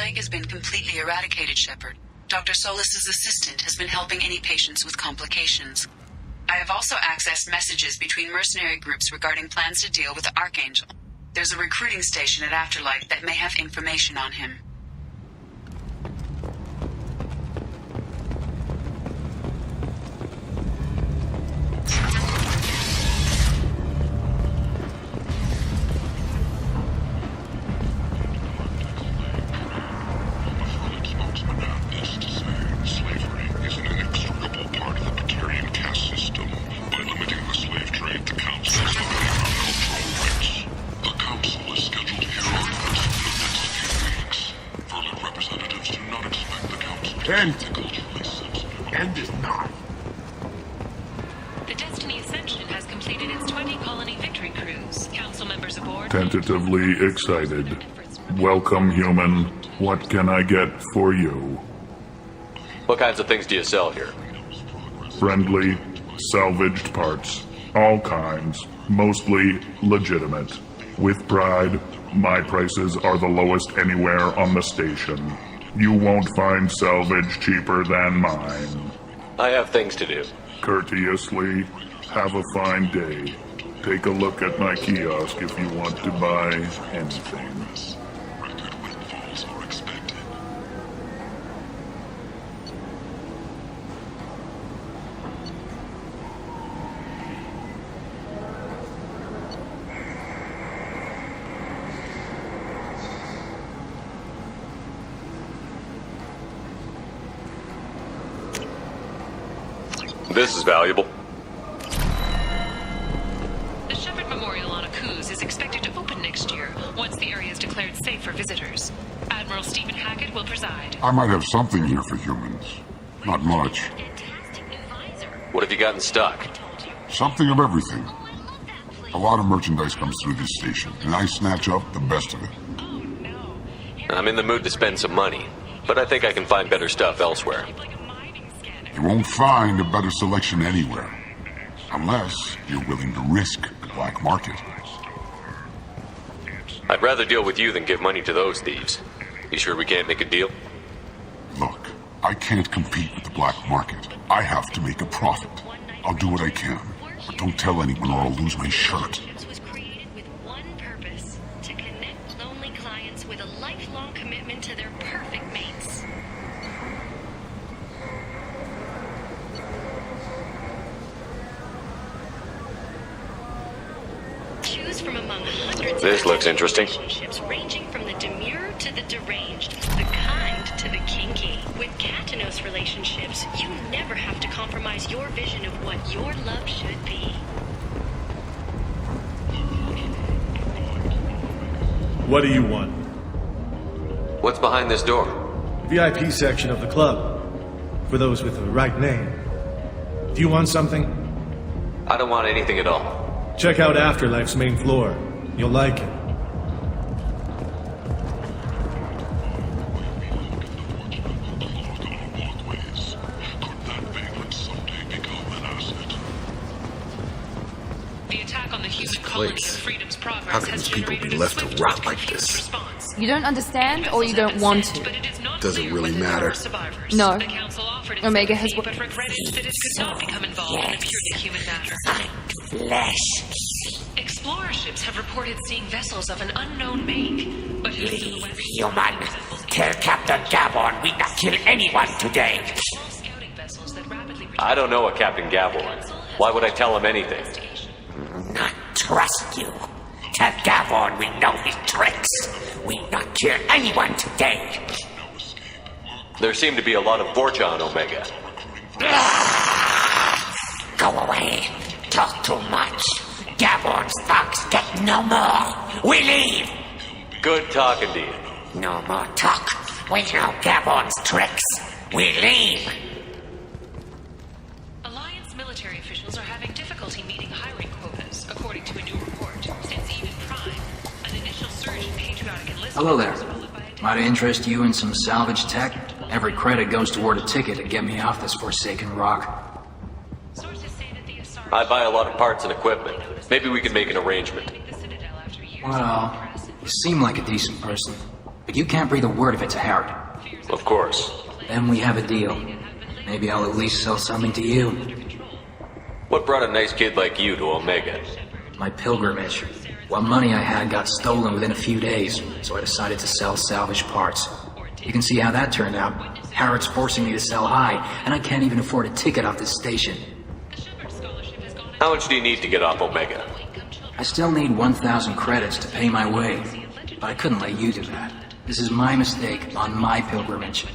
plague has been completely eradicated, Shepard. Dr. Solis's assistant has been helping any patients with complications. I have also accessed messages between mercenary groups regarding plans to deal with the Archangel. There's a recruiting station at Afterlight that may have information on him. End is not. The Destiny Ascension has completed its 20-colony victory cruise. Council members aboard... Tentatively excited. Welcome, human. What can I get for you? What kinds of things do you sell here? Friendly, salvaged parts. All kinds. Mostly legitimate. With pride, my prices are the lowest anywhere on the station. You won't find salvage cheaper than mine. I have things to do. Courteously, have a fine day. Take a look at my kiosk if you want to buy anything. Record windfalls are expected. This is valuable. The Shepard Memorial on Akuz is expected to open next year, once the area is declared safe for visitors. Admiral Stephen Hackett will preside. I might have something here for humans. Not much. What have you gotten stuck? Something of everything. A lot of merchandise comes through this station, and I snatch up the best of it. I'm in the mood to spend some money, but I think I can find better stuff elsewhere. You won't find a better selection anywhere. Unless you're willing to risk the black market. I'd rather deal with you than give money to those thieves. You sure we can't make a deal? Look, I can't compete with the black market. I have to make a profit. I'll do what I can, but don't tell anyone or I'll lose my shirt. Was created with one purpose: to connect lonely clients with a lifelong commitment to their perfect mates. Choose from among hundreds This of looks interesting. relationships ranging from the demure to the deranged, the kind to the kinky. With Katanos relationships, you never have to compromise your vision of what your love should be. What do you want? What's behind this door? VIP section of the club. For those with the right name. Do you want something? I don't want anything at all. Check out Afterlife's main floor. You'll like it. The attack on the human colony of Freedom's Progress How can has these people generated be a left to swift rot like chain this? response. You don't understand or you don't want to? But it is not Does it clear really whether there matter? are survivors. No. The council offered its Omega has sympathy, but regretted that it could not become involved in a purely human matter. Flesh. Explorer ships have reported seeing vessels of an unknown make, but Leave, human. Tell Captain Gavon we not kill anyone today. I don't know a Captain Gavor. Why would I tell him anything? Not trust you. Tell Gavon we know his tricks. We not kill anyone today. There seem to be a lot of Vorcha on Omega. Go away. Talk too much. Gavon's thugs get no more. We leave. Good talking to you. No more talk. We know Gavon's tricks. We leave. Alliance military officials are having difficulty meeting hiring quotas, according to a new report. Since even Prime, an initial surge in patriotic enlistment... Hello there. Might I interest you in some salvage tech? Every credit goes toward a ticket to get me off this forsaken rock. I buy a lot of parts and equipment. Maybe we can make an arrangement. Well, you seem like a decent person. But you can't breathe a word if it's a Harry. Of course. Then we have a deal. Maybe I'll at least sell something to you. What brought a nice kid like you to Omega? My pilgrimage. What money I had got stolen within a few days, so I decided to sell salvage parts. You can see how that turned out. Harrod's forcing me to sell high, and I can't even afford a ticket off this station. How much do you need to get off Omega? I still need 1,000 credits to pay my way, but I couldn't let you do that. This is my mistake on my pilgrimage.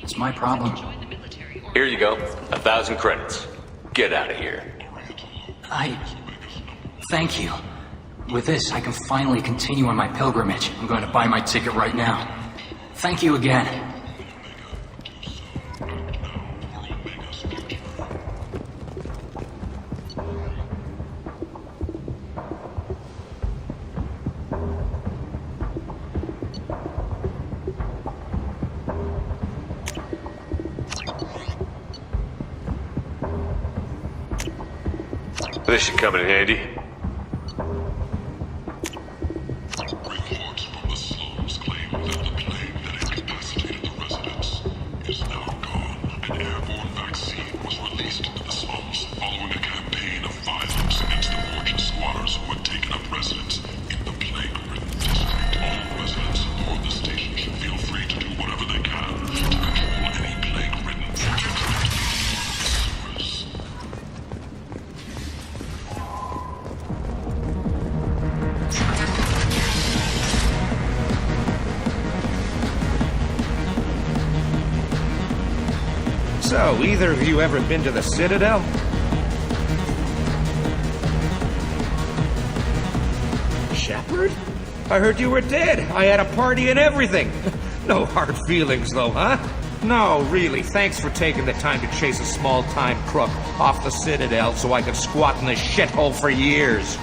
It's my problem. Here you go. 1,000 credits. Get out of here. Thank you. With this, I can finally continue on my pilgrimage. I'm going to buy my ticket right now. Thank you again. This should come in handy. Reports from the slums claim that the plague that incapacitated the residents is now gone. An airborne vaccine was released into the slums following a campaign of violence against the fortune squatters who had taken up residence in the plague-ridden district. All residents aboard the station should feel free to do whatever they can to control any plague-ridden fortune sewers. So, either of you ever been to the Citadel? Shepard? I heard you were dead. I had a party and everything. No hard feelings, though, huh? No, really. Thanks for taking the time to chase a small-time crook off the Citadel so I could squat in this shithole for years.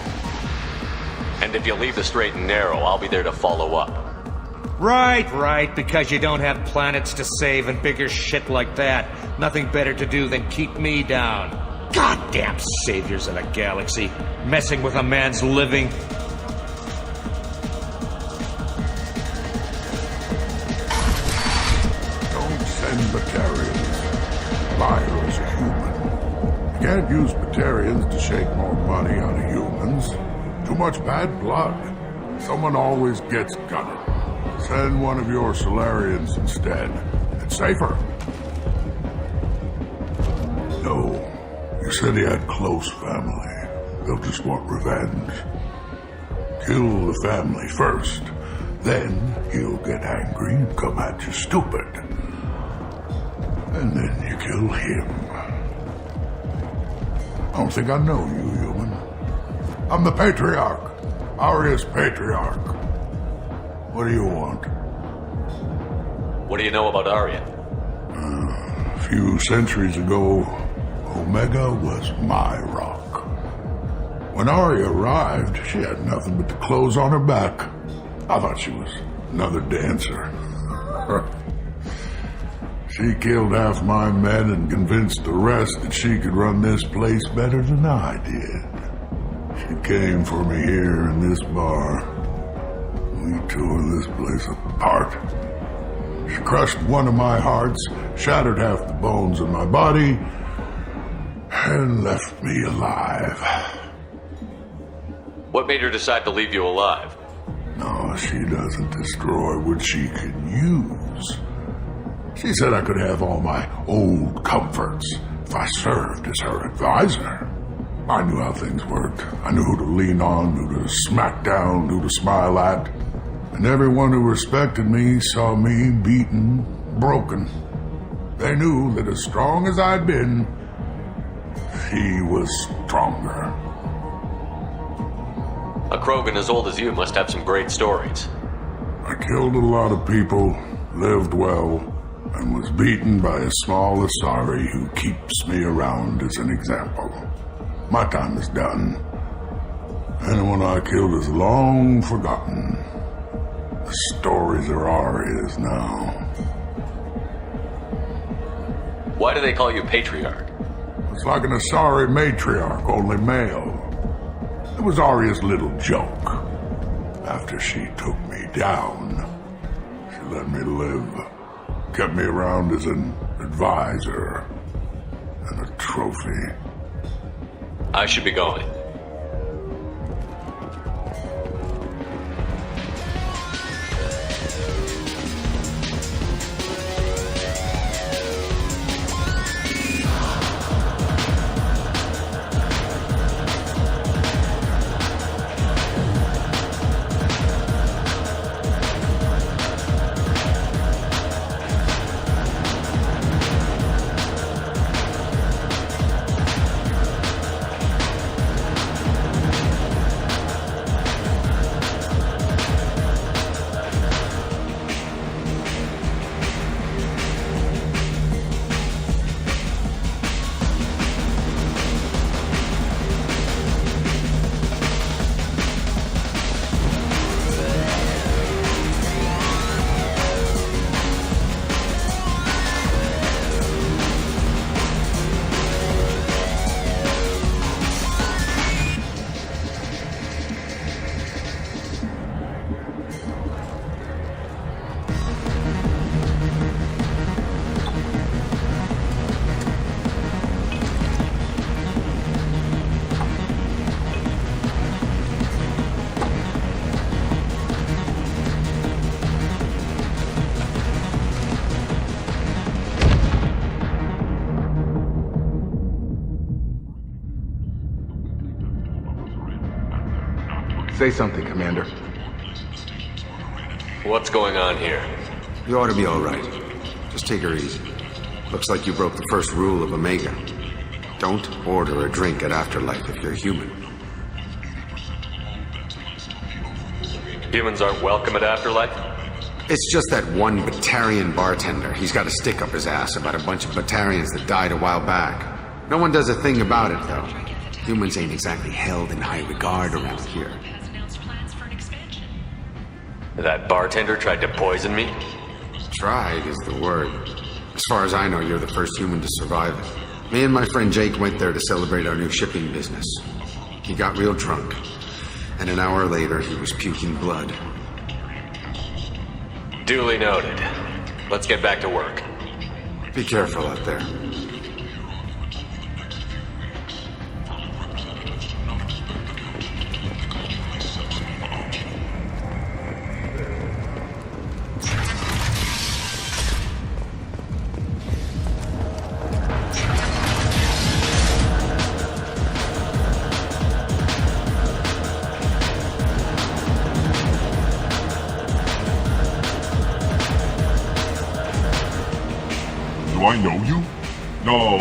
And if you leave the straight and narrow, I'll be there to follow up. Right, because you don't have planets to save and bigger shit like that. Nothing better to do than keep me down. Goddamn saviors of the galaxy, messing with a man's living. Don't send Batarians. Liars are human. You can't use Batarians to shake more money out of humans. Too much bad blood. Someone always gets gutted. Send one of your Solarians instead. It's safer. No. You said he had close family. They'll just want revenge. Kill the family first. Then he'll get angry and come at you stupid. And then you kill him. I don't think I know you, human. I'm the Patriarch. Aria's Patriarch. What do you want? What do you know about Aria? A few centuries ago, Omega was my rock. When Aria arrived, she had nothing but the clothes on her back. I thought she was another dancer. She killed half my men and convinced the rest that she could run this place better than I did. She came for me here in this bar. We tore this place apart. She crushed one of my hearts, shattered half the bones in my body, and left me alive. What made her decide to leave you alive? No, she doesn't destroy what she can use. She said I could have all my old comforts if I served as her advisor. I knew how things worked. I knew who to lean on, who to smack down, who to smile at. And everyone who respected me saw me beaten, broken. They knew that as strong as I'd been, she was stronger. A Krogan as old as you must have some great stories. I killed a lot of people, lived well, and was beaten by a small Asari who keeps me around as an example. My time is done. Anyone I killed is long forgotten. The stories are Aria's now. Why do they call you Patriarch? It's like an Asari matriarch, only male. It was Aria's little joke. After she took me down, she let me live. Kept me around as an advisor and a trophy. I should be going. Say something, Commander. What's going on here? You ought to be all right. Just take her easy. Looks like you broke the first rule of Omega. Don't order a drink at Afterlife if you're human. Humans aren't welcome at Afterlife? It's just that one Batarian bartender. He's got a stick up his ass about a bunch of Batarians that died a while back. No one does a thing about it, though. Humans ain't exactly held in high regard around here. That bartender tried to poison me? Tried is the word. As far as I know, you're the first human to survive it. Me and my friend Jake went there to celebrate our new shipping business. He got real drunk, and an hour later he was puking blood. Duly noted. Let's get back to work. Be careful out there. Do I know you? No,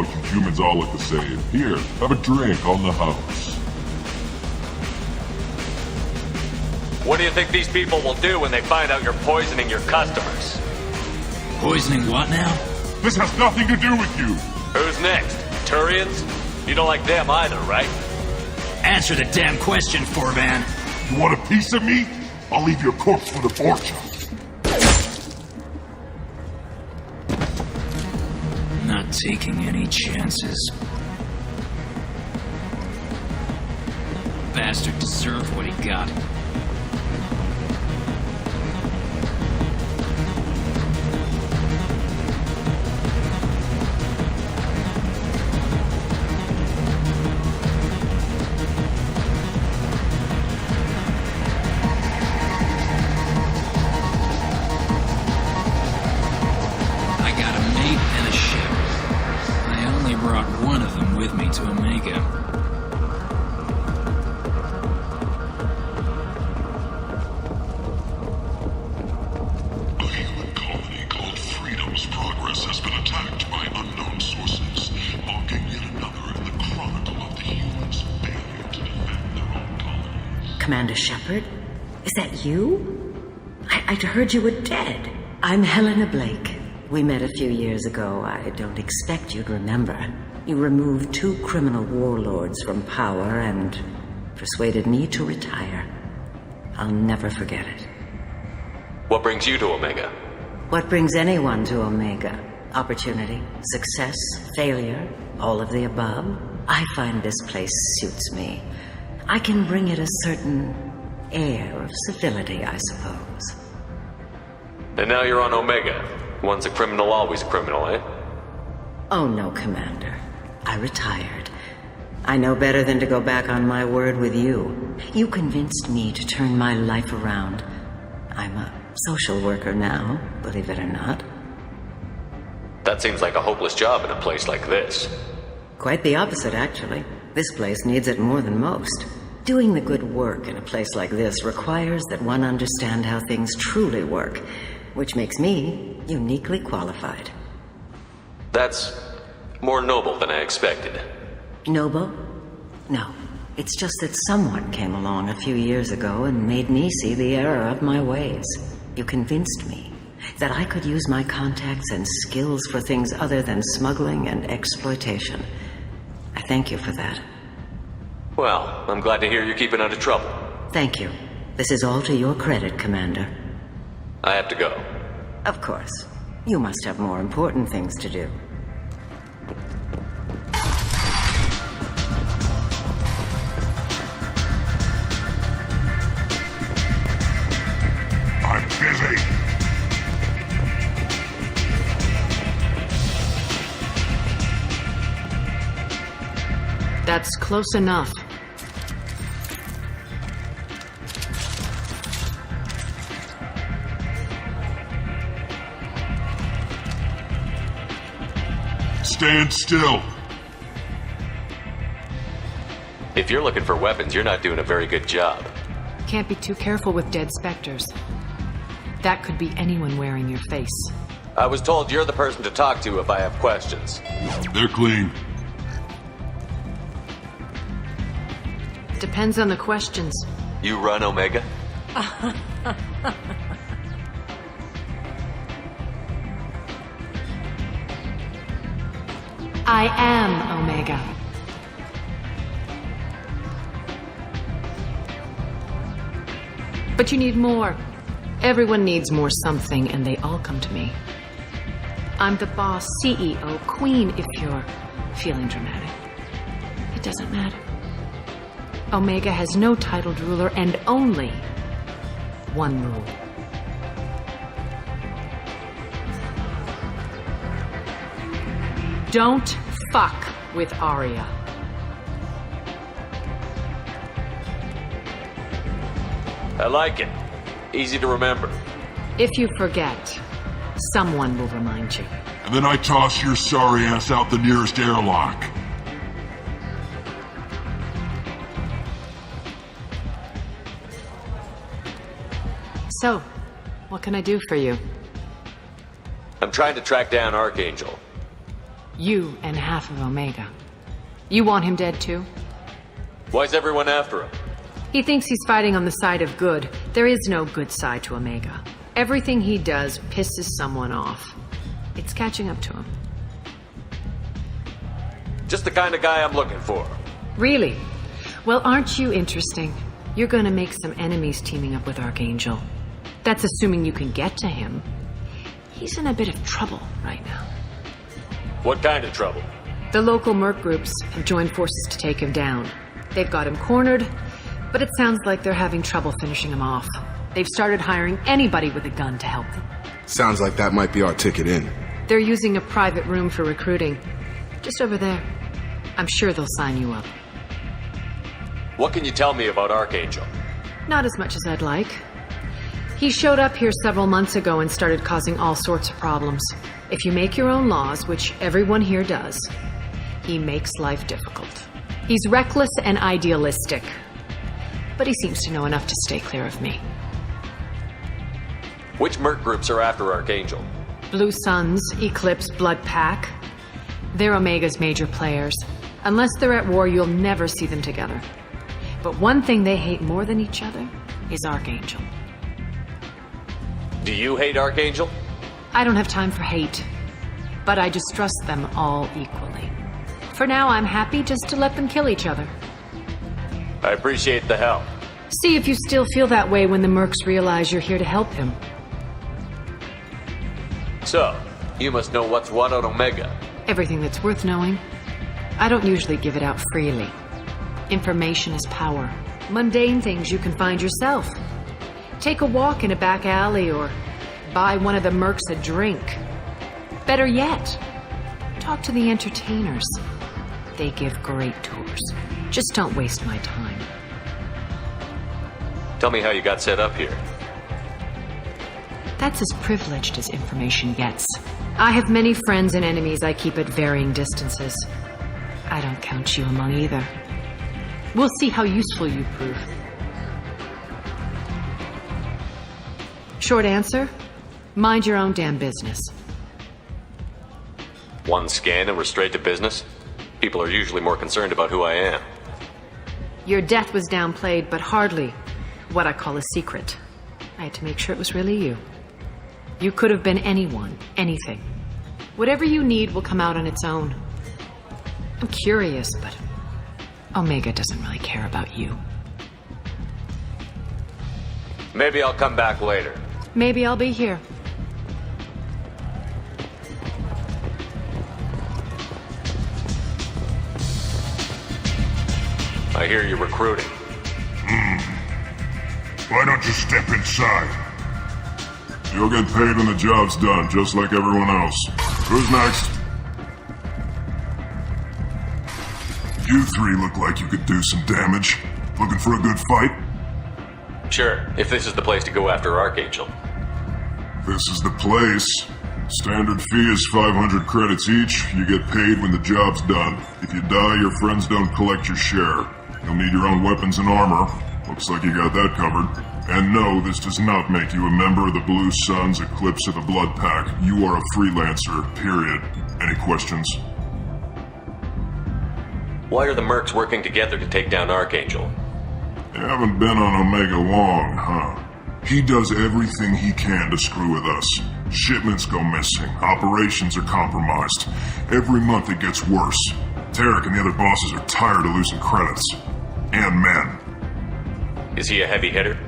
you humans all look the same. Here, have a drink on the house. What do you think these people will do when they find out you're poisoning your customers? Poisoning what now? This has nothing to do with you. Who's next? Turians? You don't like them either, right? Answer the damn question, Forban. You want a piece of me? I'll leave your corpse for the fortune. Not taking any chances. Bastard deserved what he got. To Omega. A human colony called Freedom's Progress has been attacked by unknown sources, marking yet another in the chronicle of the humans' failure to defend their own colony. Commander Shepard? Is that you? I'd heard you were dead. I'm Helena Blake. We met a few years ago. I don't expect you'd remember. You removed 2 criminal warlords from power and persuaded me to retire. I'll never forget it. What brings you to Omega? What brings anyone to Omega? Opportunity, success, failure, all of the above. I find this place suits me. I can bring it a certain air of civility, I suppose. And now you're on Omega. Once a criminal, always a criminal, eh? Oh no, Commander. I retired. I know better than to go back on my word with you. You convinced me to turn my life around. I'm a social worker now, believe it or not. That seems like a hopeless job in a place like this. Quite the opposite, actually. This place needs it more than most. Doing the good work in a place like this requires that one understand how things truly work, which makes me uniquely qualified. That's more noble than I expected. Noble? No. It's just that someone came along a few years ago and made me see the error of my ways. You convinced me that I could use my contacts and skills for things other than smuggling and exploitation. I thank you for that. Well, I'm glad to hear you're keeping out of trouble. Thank you. This is all to your credit, Commander. I have to go. Of course. You must have more important things to do. I'm busy. That's close enough. Stand still. If you're looking for weapons, you're not doing a very good job. Can't be too careful with dead specters. That could be anyone wearing your face. I was told you're the person to talk to if I have questions. They're clean. Depends on the questions. You run Omega? I am Omega. But you need more. Everyone needs more something, and they all come to me. I'm the boss, CEO, queen, if you're feeling dramatic. It doesn't matter. Omega has no titled ruler and only one rule. Don't fuck with Aria. I like it. Easy to remember. If you forget, someone will remind you. And then I toss your sorry ass out the nearest airlock. So, what can I do for you? I'm trying to track down Archangel. You and half of Omega. You want him dead too? Why's everyone after him? He thinks he's fighting on the side of good. There is no good side to Omega. Everything he does pisses someone off. It's catching up to him. Just the kind of guy I'm looking for. Really? Well, aren't you interesting? You're gonna make some enemies teaming up with Archangel. That's assuming you can get to him. He's in a bit of trouble right now. What kind of trouble? The local merc groups have joined forces to take him down. They've got him cornered, but it sounds like they're having trouble finishing him off. They've started hiring anybody with a gun to help them. Sounds like that might be our ticket in. They're using a private room for recruiting. Just over there. I'm sure they'll sign you up. What can you tell me about Archangel? Not as much as I'd like. He showed up here several months ago and started causing all sorts of problems. If you make your own laws, which everyone here does, he makes life difficult. He's reckless and idealistic, but he seems to know enough to stay clear of me. Which merc groups are after Archangel? Blue Suns, Eclipse, Blood Pack. They're Omega's major players. Unless they're at war, you'll never see them together. But one thing they hate more than each other is Archangel. Do you hate Archangel? I don't have time for hate, but I distrust them all equally. For now, I'm happy just to let them kill each other. I appreciate the help. See if you still feel that way when the mercs realize you're here to help them. So, you must know what's what on Omega. Everything that's worth knowing. I don't usually give it out freely. Information is power. Mundane things you can find yourself. Take a walk in a back alley or buy one of the mercs a drink. Better yet, talk to the entertainers. They give great tours. Just don't waste my time. Tell me how you got set up here. That's as privileged as information gets. I have many friends and enemies I keep at varying distances. I don't count you among either. We'll see how useful you prove. Short answer, mind your own damn business. One scan and we're straight to business? People are usually more concerned about who I am. Your death was downplayed, but hardly what I call a secret. I had to make sure it was really you. You could have been anyone, anything. Whatever you need will come out on its own. I'm curious, but Omega doesn't really care about you. Maybe I'll come back later. Maybe I'll be here. I hear you're recruiting. Why don't you step inside? You'll get paid when the job's done, just like everyone else. Who's next? You three look like you could do some damage. Looking for a good fight? Sure, if this is the place to go after Archangel. This is the place. Standard fee is 500 credits each. You get paid when the job's done. If you die, your friends don't collect your share. You'll need your own weapons and armor. Looks like you got that covered. And no, this does not make you a member of the Blue Suns Eclipse of the Blood Pack. You are a freelancer, period. Any questions? Why are the mercs working together to take down Archangel? You haven't been on Omega long, huh? He does everything he can to screw with us. Shipments go missing. Operations are compromised. Every month it gets worse. Tarek and the other bosses are tired of losing credits. And men. Is he a heavy hitter?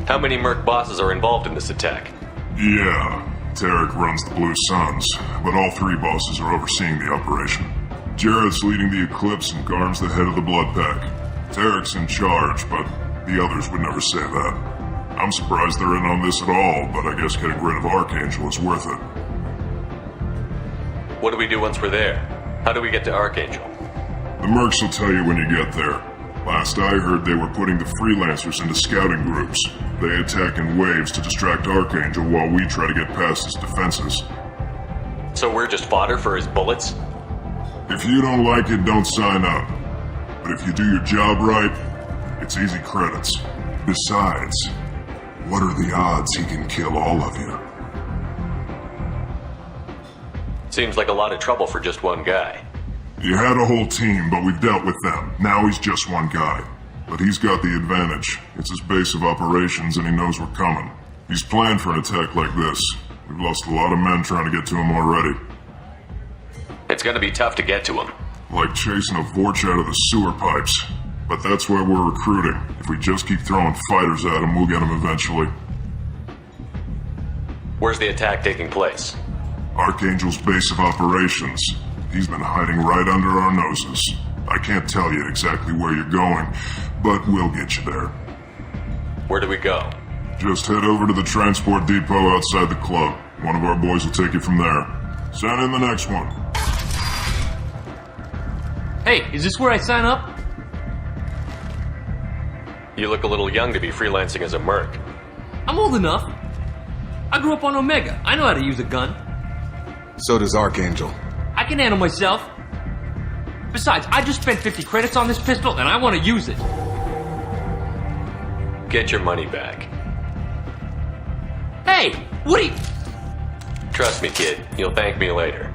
How many merc bosses are involved in this attack? Yeah, Tarek runs the Blue Suns, but all three bosses are overseeing the operation. Jared's leading the Eclipse and Garm's the head of the Blood Pack. Tarek's in charge, but the others would never say that. I'm surprised they're in on this at all, but I guess getting rid of Archangel is worth it. What do we do once we're there? How do we get to Archangel? The mercs will tell you when you get there. Last I heard, they were putting the freelancers into scouting groups. They attack in waves to distract Archangel while we try to get past his defenses. So we're just fodder for his bullets? If you don't like it, don't sign up. But if you do your job right, it's easy credits. Besides, what are the odds he can kill all of you? Seems like a lot of trouble for just one guy. You had a whole team, but we've dealt with them. Now he's just one guy. But he's got the advantage. It's his base of operations and he knows we're coming. He's planned for an attack like this. We've lost a lot of men trying to get to him already. It's gonna be tough to get to him. Like chasing a Vorch out of the sewer pipes. But that's why we're recruiting. If we just keep throwing fighters at him, we'll get him eventually. Where's the attack taking place? Archangel's base of operations. He's been hiding right under our noses. I can't tell you exactly where you're going, but we'll get you there. Where do we go? Just head over to the transport depot outside the club. One of our boys will take you from there. Send in the next one. Hey, is this where I sign up? You look a little young to be freelancing as a merc. I'm old enough. I grew up on Omega. I know how to use a gun. So does Archangel. I can handle myself. Besides, I just spent 50 credits on this pistol and I want to use it. Get your money back. Hey, what are you... Trust me, kid. You'll thank me later.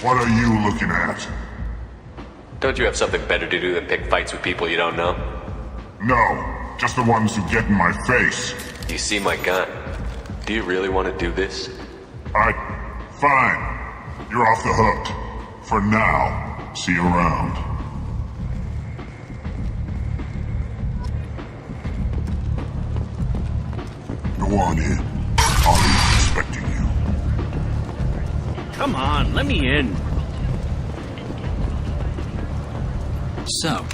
What are you looking at? Don't you have something better to do than pick fights with people you don't know? No, just the ones who get in my face. You see my gun. Do you really want to do this? Fine. You're off the hook. For now. See you around. Go on in. Aria's expecting you. Come on, let me in. So,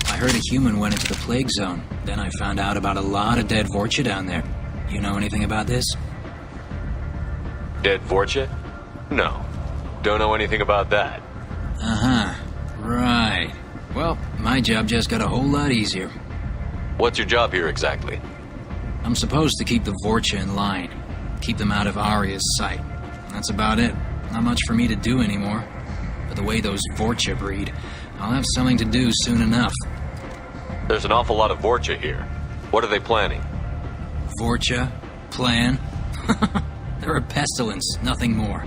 I heard a human went into the plague zone. Then I found out about a lot of dead Vorcha down there. You know anything about this? Dead Vorcha? No. Don't know anything about that. Uh-huh. Right. Well, my job just got a whole lot easier. What's your job here exactly? I'm supposed to keep the Vorcha in line. Keep them out of Aria's sight. That's about it. Not much for me to do anymore. But the way those Vorcha breed, I'll have something to do soon enough. There's an awful lot of Vorcha here. What are they planning? Vorcha? Plan? They're a pestilence, nothing more.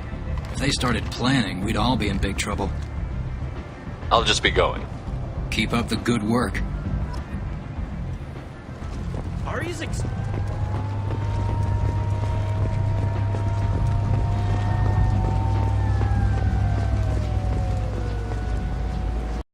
If they started planning, we'd all be in big trouble. I'll just be going. Keep up the good work. Aria's